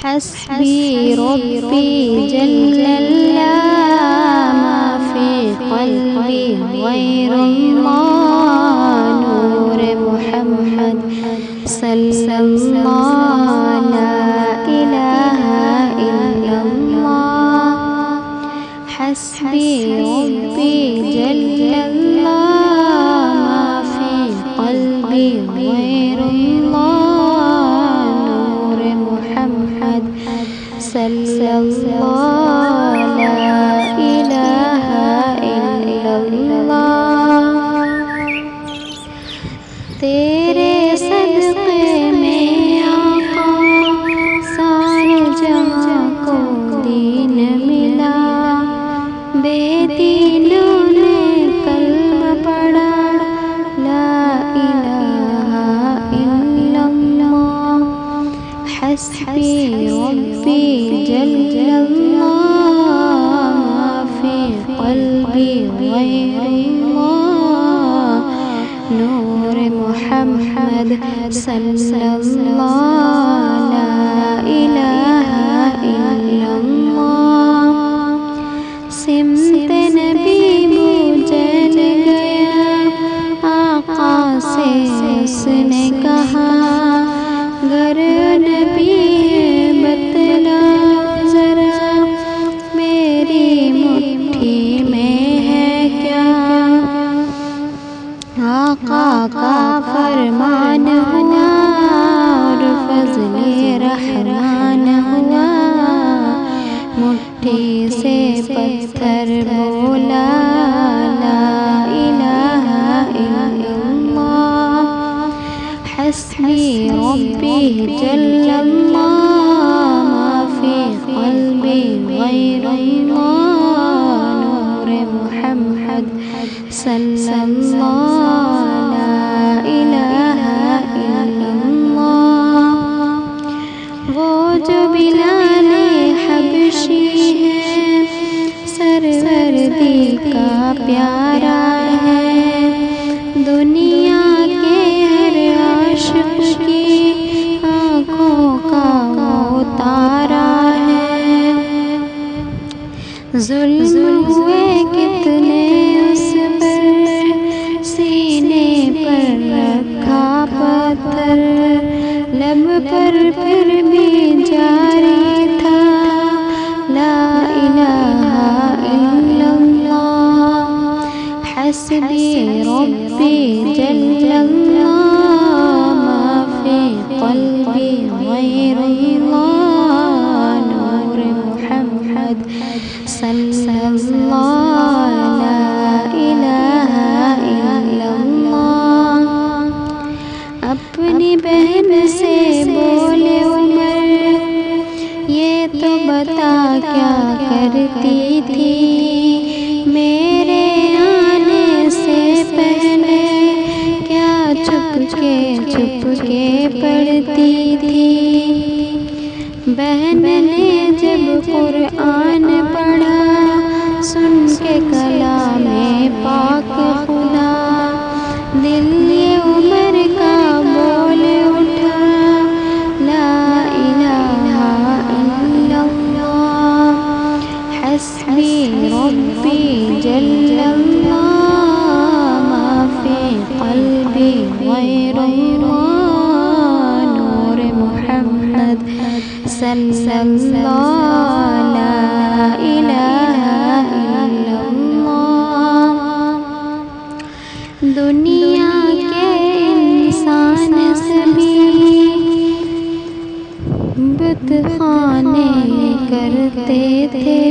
حسبي ربي جل الله ما في قلبي غير الله نور محمد صلى الله لا إله إلا الله حسبي ربي جل الله ما في قلبي غير الله نور محمد صلى الله لا إله إلا الله تیرے صدقے میں آقا سارے جہاں کو دین ملا بے دینوں نے کلمہ پڑھا لا الہ الا اللہ حسبی ربی جل اللہ ما فی قلبی غیر اللہ نور محمد صلی اللہ لا الہ الا اللہ سمت نبی بجل گیا آقا سے اس نے کہا گر نبی ہے بتلا ذرا میری مٹھی میں ہے کیا آقا کا فرمان ہوا اور فضل رحمان ہوا مٹھی سے پتھر بولا لا الہ الا اللہ حسبی ربی جل اللہ ما فی قلبی غیر اللہ نور محمد صلی اللہ لا الہ الا اللہ وہ جو بلال حبشی ہے سروردی کا پیارا ہے دنیا کے ہر عاشق کی آنکھوں کا وہ تارا ہے ظلم ہوئے کتنے اس پر سینے پر رکھا پتھر لب پر پھر بھی جاری تھا لا الہ الا اللہ حسبی ربی جل اللہ ما فی قلبی غیر اللہ نور محمد صلی اللہ لا الہ الا اللہ اپنی بہن سے بولے عمر یہ تو بتا کیا کرتی تھی میرے آنے سے پہلے کیا چھپ کے پڑھتی تھی بہن نے جب قرآن پڑھا سن کے کلام پاک خدا دل یہ عمر کا بول اٹھا لا الہ الا اللہ حسبی ربی جل اللہ ما فی قلبی غیر اللہ نور محمد صلی اللہ لا الہ الا اللہ دنیا کے انسان سبھی بت خانے کرتے تھے